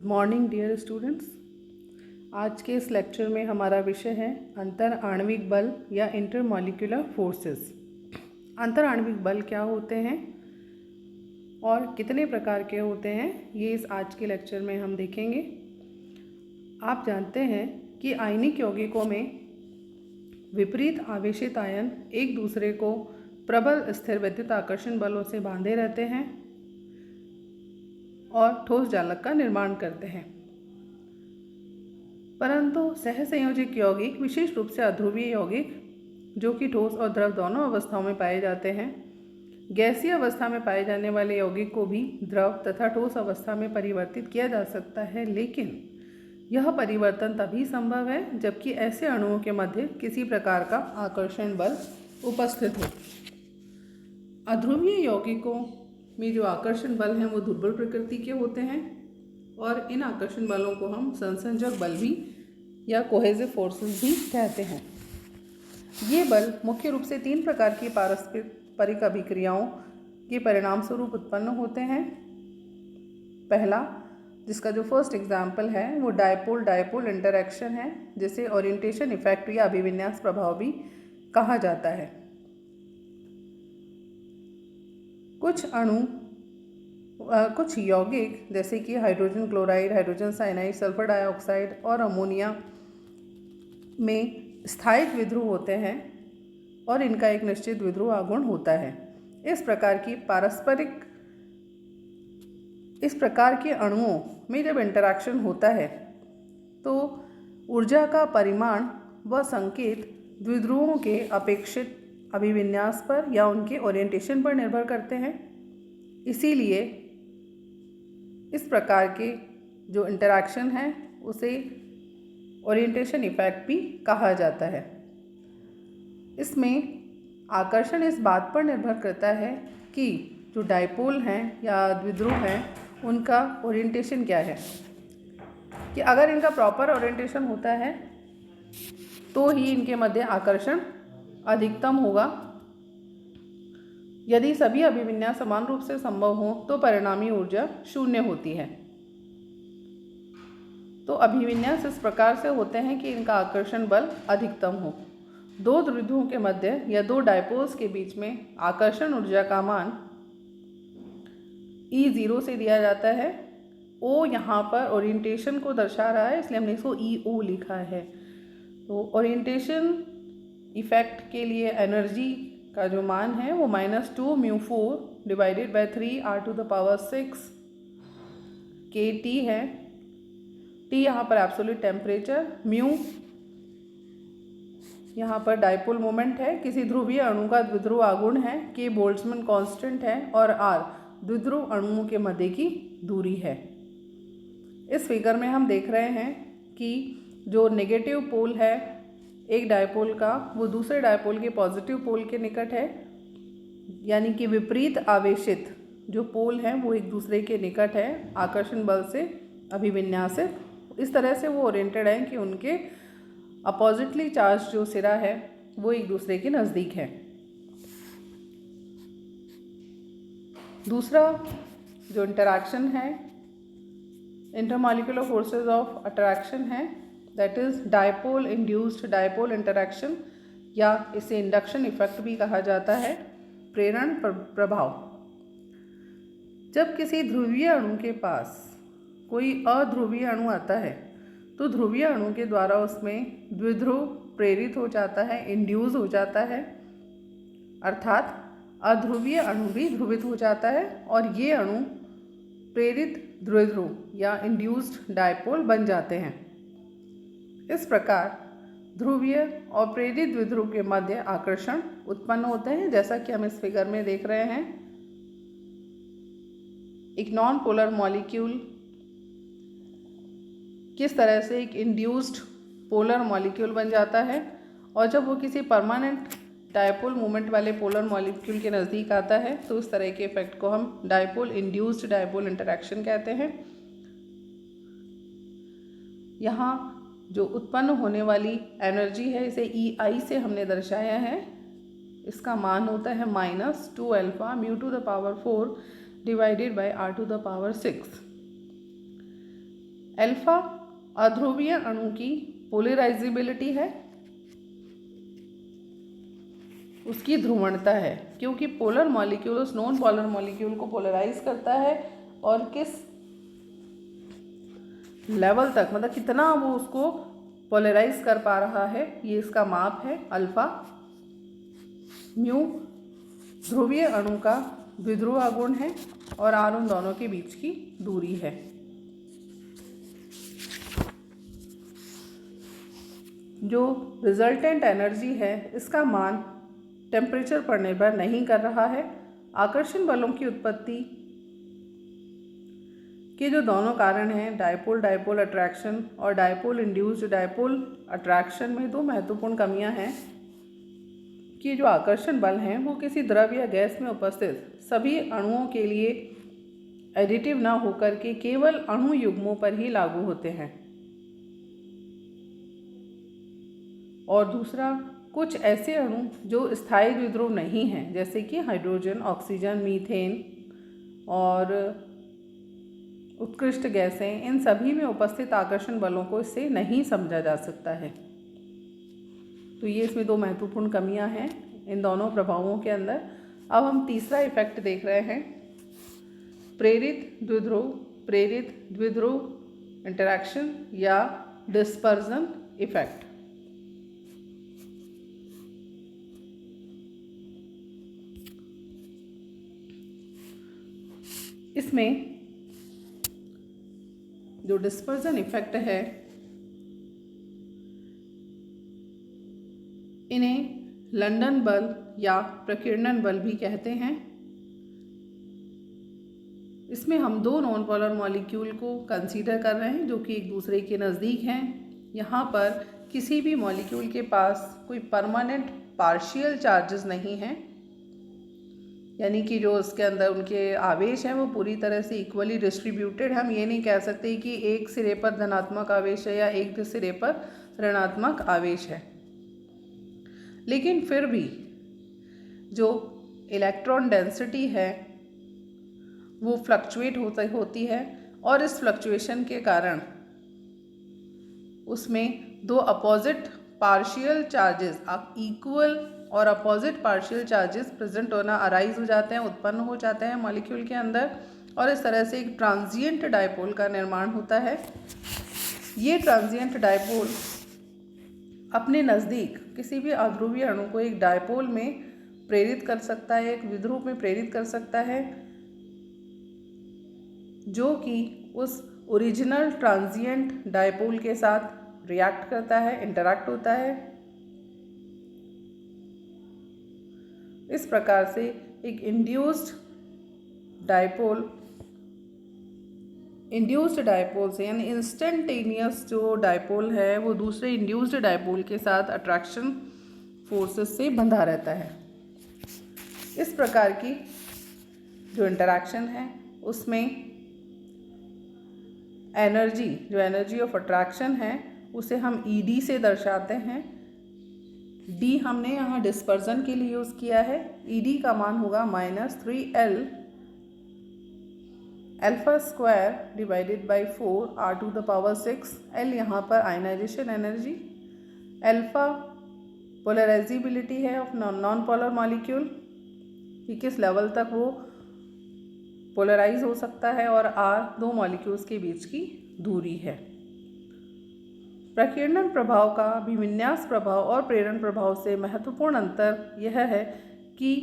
Morning dear students. आज के इस लेक्चर में हमारा विषय है अंतर आणविक बल या इंटरमॉलिक्यूलर फोर्सेस। अंतर आणविक बल क्या होते हैं और कितने प्रकार के होते हैं, ये इस आज के लेक्चर में हम देखेंगे। आप जानते हैं कि आयनिक यौगिकों में विपरीत आवेशित आयन एक दूसरे को प्रबल स्थिर विद्युत आकर्षण बलों से बांधे रहते हैं और ठोस जालक का निर्माण करते हैं, परंतु सहसंयोजक यौगिक विशेष रूप से अध्रुवीय यौगिक जो कि ठोस और द्रव दोनों अवस्थाओं में पाए जाते हैं, गैसीय अवस्था में पाए जाने वाले यौगिक को भी द्रव तथा ठोस अवस्था में परिवर्तित किया जा सकता है, लेकिन यह परिवर्तन तभी संभव है जबकि ऐसे अणुओं के मध्य किसी प्रकार का आकर्षण बल उपस्थित हो। अध्रुवीय यौगिकों में जो आकर्षण बल हैं वो दुर्बल प्रकृति के होते हैं और इन आकर्षण बलों को हम संसंजक बल भी या कोहेसिव फोर्सेस भी कहते हैं। ये बल मुख्य रूप से 3 प्रकार की पारस्परिक अभिक्रियाओं के परिणाम स्वरूप उत्पन्न होते हैं। पहला, जिसका जो फर्स्ट एग्जाम्पल है वो डायपोल डायपोल इंटरैक्शन है, जिसे ओरिएंटेशन इफेक्ट या अभिविन्यास प्रभाव भी कहा जाता है। कुछ यौगिक जैसे कि hydrogen chloride, hydrogen cyanide, sulphur dioxide और अमोनिया में स्थायी द्विध्रुव होते हैं और इनका एक निश्चित द्विध्रुव आघूर्ण होता है। इस प्रकार के अणुओं में जब इंटरैक्शन होता है तो ऊर्जा का परिमाण व संकेत द्विध्रुवों के अपेक्षित अभिविन्यास पर या उनके ओरिएंटेशन पर निर्भर करते हैं। इसीलिए इस प्रकार के जो इंटरैक्शन है उसे ओरिएंटेशन इफेक्ट भी कहा जाता है। इसमें आकर्षण इस बात पर निर्भर करता है कि जो डायपोल हैं या द्विध्रुव हैं उनका ओरिएंटेशन क्या है, कि अगर इनका प्रॉपर ओरिएंटेशन होता है तो ही इनके मध्य आकर्षण अधिकतम होगा। यदि सभी अभिविन्यास समान रूप से संभव हो तो परिणामी ऊर्जा शून्य होती है। तो अभिविन्यास इस प्रकार से होते हैं कि इनका आकर्षण बल अधिकतम हो। 2 द्विध्रुवों के मध्य या 2 डायपोल्स के बीच में आकर्षण ऊर्जा का मान E0 से दिया जाता है। O यहाँ पर ओरिएंटेशन को दर्शा रहा है, इसलिए हमने इसको EO लिखा है। तो ओरिएंटेशन इफेक्ट के लिए एनर्जी का जो मान है वो -2 μ4 डिवाइडेड बाय 3 r⁶ kT है। T यहाँ पर एब्सोल्यूट टेम्परेचर, म्यू यहाँ पर डायपोल मोमेंट है, किसी ध्रुवीय अणु का द्विध्रुव आघूर्ण है, K बोल्ट्जमैन कांस्टेंट है और R द्विध्रुव अणुओं के मध्य की दूरी है। इस फिगर में हम देख रहे हैं कि जो नेगेटिव पोल है एक डायपोल का वो दूसरे डायपोल के पॉजिटिव पोल के निकट है, यानी कि विपरीत आवेशित जो पोल हैं वो एक दूसरे के निकट है आकर्षण बल से अभिविन्यासित। इस तरह से वो ओरिएंटेड हैं कि उनके अपोजिटली चार्ज जो सिरा है वो एक दूसरे के नज़दीक है। दूसरा जो इंटरैक्शन है इंटरमॉलिक्यूलर फोर्सेस ऑफ अट्रैक्शन है, that is dipole induced dipole interaction या इसे इंडक्शन इफेक्ट भी कहा जाता है। प्रेरण प्रभाव, जब किसी ध्रुवीय अणु के पास कोई अध्रुवीय अणु आता है तो ध्रुवीय अणु के द्वारा उसमें द्विध्रुव प्रेरित हो जाता है, इंड्यूस हो जाता है, अर्थात अध्रुवीय अणु भी ध्रुवित हो जाता है और ये अणु प्रेरित द्विध्रुव या इंड्यूस्ड डायपोल बन जाते हैं। इस प्रकार ध्रुवीय और प्रेरित द्विध्रुव के मध्य आकर्षण उत्पन्न होते हैं, जैसा कि हम इस फिगर में देख रहे हैं। एक नॉन पोलर मॉलिक्यूल किस तरह से एक इंड्यूस्ड पोलर मॉलिक्यूल बन जाता है और जब वो किसी परमानेंट डायपोल मोमेंट वाले पोलर मॉलिक्यूल के नज़दीक आता है तो उस तरह के इफेक्ट को हम डायपोल इंड्यूस्ड डायपोल इंटरैक्शन कहते हैं। यहाँ जो उत्पन्न होने वाली एनर्जी है इसे EI से हमने दर्शाया है। इसका मान होता है -2α μ⁴ डिवाइडेड बाय r⁶। अल्फा अध्रुवीय अणु की पोलराइजेबिलिटी है, उसकी ध्रुवणता है, क्योंकि पोलर मॉलिक्यूल उस नॉन पोलर मॉलिक्यूल को पोलराइज करता है और किस लेवल तक, मतलब कितना वो उसको पोलराइज कर पा रहा है, ये इसका माप है अल्फा। म्यू ध्रुवीय अणु का द्विध्रुव आघूर्ण है और आर उन दोनों के बीच की दूरी है। जो रिजल्टेंट एनर्जी है इसका मान टेम्परेचर पर निर्भर नहीं कर रहा है। आकर्षण बलों की उत्पत्ति के जो दोनों कारण हैं, डायपोल डायपोल अट्रैक्शन और डायपोल इंड्यूस्ड डायपोल अट्रैक्शन में दो महत्वपूर्ण कमियां हैं कि जो आकर्षण बल हैं वो किसी द्रव या गैस में उपस्थित सभी अणुओं के लिए एडिटिव न होकर के केवल अणु युग्मों पर ही लागू होते हैं। और दूसरा, कुछ ऐसे अणु जो स्थायी द्विध्रुव नहीं हैं, जैसे कि हाइड्रोजन, ऑक्सीजन, मीथेन और उत्कृष्ट गैसें, इन सभी में उपस्थित आकर्षण बलों को इससे नहीं समझा जा सकता है। तो ये इसमें दो महत्वपूर्ण कमियां हैं इन दोनों प्रभावों के अंदर। अब हम तीसरा इफेक्ट देख रहे हैं, प्रेरित द्विध्रुव इंटरैक्शन या डिस्पर्जन इफेक्ट। इसमें जो डिस्पर्जन इफेक्ट है, इन्हें लंदन बल या प्रकीर्णन बल भी कहते हैं। इसमें हम दो नॉन पोलर मॉलिक्यूल को कंसीडर कर रहे हैं जो कि एक दूसरे के नज़दीक हैं। यहाँ पर किसी भी मॉलिक्यूल के पास कोई परमानेंट पार्शियल चार्जेस नहीं हैं, यानी कि जो उसके अंदर उनके आवेश हैं वो पूरी तरह से इक्वली डिस्ट्रीब्यूटेड। हम ये नहीं कह सकते कि एक सिरे पर धनात्मक आवेश है या एक सिरे पर ऋणात्मक आवेश है, लेकिन फिर भी जो इलेक्ट्रॉन डेंसिटी है वो फ्लक्चुएट होती है और इस फ्लक्चुएशन के कारण उसमें दो अपोजिट पार्शियल चार्जेस, इक्वल और अपोजिट पार्शियल चार्जेस प्रेजेंट होना, अराइज हो जाते हैं, उत्पन्न हो जाते हैं मॉलिक्यूल के अंदर, और इस तरह से एक ट्रांजिएंट डायपोल का निर्माण होता है। ये ट्रांजिएंट डायपोल अपने नज़दीक किसी भी अध्रुवीय अणु को एक डायपोल में प्रेरित कर सकता है, एक द्विध्रुव में प्रेरित कर सकता है, जो कि उस ओरिजिनल ट्रांजिएंट डायपोल के साथ रिएक्ट करता है, इंटरैक्ट होता है। इस प्रकार से एक इंड्यूस्ड डायपोल से, यानी इंस्टेंटेनियस जो डायपोल है वो दूसरे इंड्यूस्ड डायपोल के साथ अट्रैक्शन फोर्सेस से बंधा रहता है। इस प्रकार की जो इंटरैक्शन है उसमें एनर्जी ऑफ अट्रैक्शन है उसे हम ईडी से दर्शाते हैं। डी हमने यहाँ डिस्पर्जन के लिए यूज़ किया है। ईडी का मान होगा -3L alpha square divided by 4 R⁴ L यहाँ पर आयनाइजेशन एनर्जी, अल्फा पोलराइजेबिलिटी है ऑफ नॉन पोलर मॉलिक्यूल कि किस लेवल तक वो पोलराइज हो सकता है, और R दो मॉलिक्यूल्स के बीच की दूरी है। प्रकीर्णन प्रभाव का अभिविन्यास प्रभाव और प्रेरण प्रभाव से महत्वपूर्ण अंतर यह है कि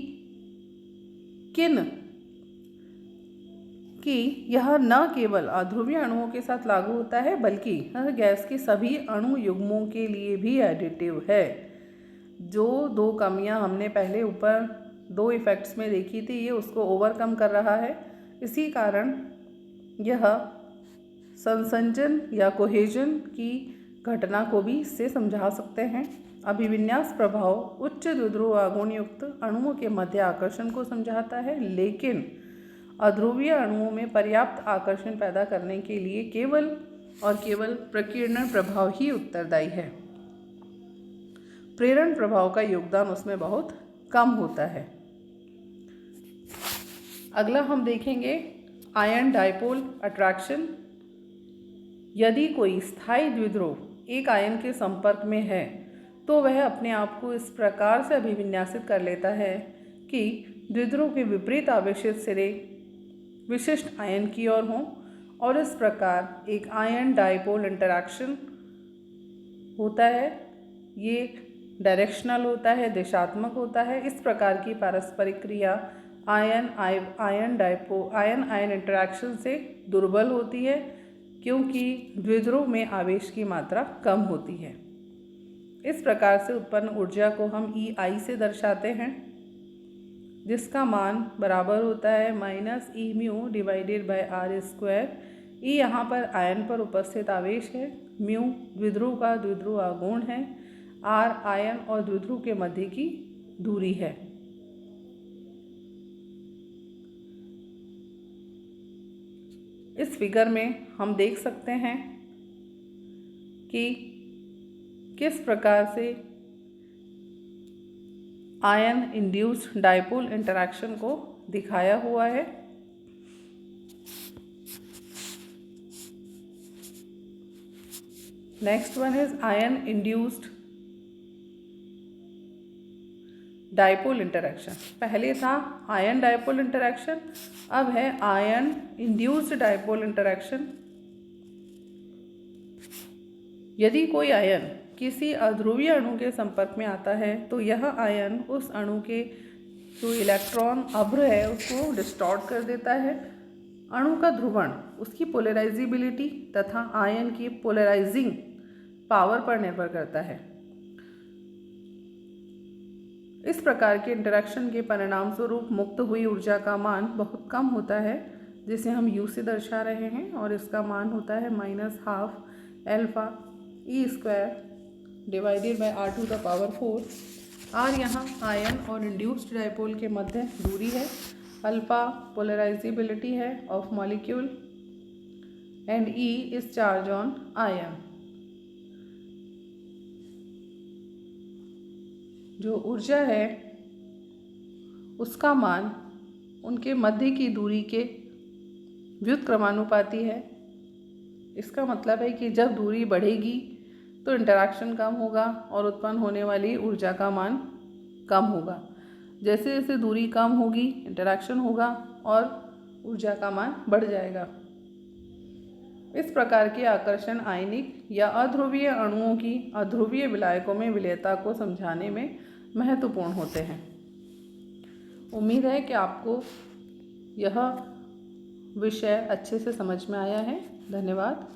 यह न केवल अध्रुवीय अणुओं के साथ लागू होता है बल्कि यह गैस के सभी अणु युग्मों के लिए भी एडिटिव है। जो दो कमियां हमने पहले ऊपर दो इफेक्ट्स में देखी थी, ये उसको ओवरकम कर रहा है। इसी कारण यह संसंजन या कोहेजन की घटना को भी इससे समझा सकते हैं। अभिविन्यास प्रभाव उच्च द्विध्रुव आघूर्ण युक्त अणुओं के मध्य आकर्षण को समझाता है, लेकिन अध्रुवीय अणुओं में पर्याप्त आकर्षण पैदा करने के लिए केवल और केवल प्रकीर्णन प्रभाव ही उत्तरदायी है। प्रेरण प्रभाव का योगदान उसमें बहुत कम होता है। अगला हम देखेंगे आयन डायपोल अट्रैक्शन यदि कोई स्थायी द्विध्रुव एक आयन के संपर्क में है तो वह अपने आप को इस प्रकार से अभिविन्यासित कर लेता है कि द्विध्रुव के विपरीत आवेशित सिरे विशिष्ट आयन की ओर हों और इस प्रकार एक आयन डायपोल इंटरैक्शन होता है। ये डायरेक्शनल होता है, दिशात्मक होता है। इस प्रकार की पारस्परिक क्रिया आयन आयन इंटरैक्शन से दुर्बल होती है क्योंकि द्विध्रुव में आवेश की मात्रा कम होती है। इस प्रकार से उत्पन्न ऊर्जा को हम EI से दर्शाते हैं, जिसका मान बराबर होता है -E μ/r²। E यहाँ पर आयन पर उपस्थित आवेश है, म्यू द्विध्रुव का द्विध्रुव आघूर्ण है, R आयन और द्विध्रुव के मध्य की दूरी है। इस फिगर में हम देख सकते हैं कि किस प्रकार से आयन इंड्यूस्ड डायपोल इंटरैक्शन को दिखाया हुआ है। Next one is ion induced dipole interaction. पहले था आयन डायपोल इंटरैक्शन, अब है आयन इंड्यूस्ड डायपोल इंटरैक्शन। यदि कोई आयन किसी अध्रुवीय अणु के संपर्क में आता है तो यह आयन उस अणु के जो इलेक्ट्रॉन अभ्र है उसको डिस्टॉर्ट कर देता है। अणु का ध्रुवण उसकी पोलराइजिबिलिटी तथा आयन की पोलराइजिंग पावर पर निर्भर करता है। इस प्रकार के इंटरैक्शन के परिणाम स्वरूप मुक्त हुई ऊर्जा का मान बहुत कम होता है, जिसे हम U से दर्शा रहे हैं, और इसका मान होता है -12 अल्फा E² / r⁴। R यहाँ आयन और इंड्यूस्ड डायपोल के मध्य दूरी है, अल्फा पोलराइजिबिलिटी है of molecule and E is charge on ion. जो ऊर्जा है उसका मान उनके मध्य की दूरी के व्युत्क्रमानुपाती है। इसका मतलब है कि जब दूरी बढ़ेगी तो इंटरैक्शन कम होगा और उत्पन्न होने वाली ऊर्जा का मान कम होगा। जैसे जैसे दूरी कम होगी इंटरैक्शन होगा और ऊर्जा का मान बढ़ जाएगा। इस प्रकार के आकर्षण आयनिक या अध्रुवीय अणुओं की अध्रुवीय विलायकों में विलेयता को समझाने में महत्वपूर्ण होते हैं। उम्मीद है कि आपको यह विषय अच्छे से समझ में आया है। धन्यवाद।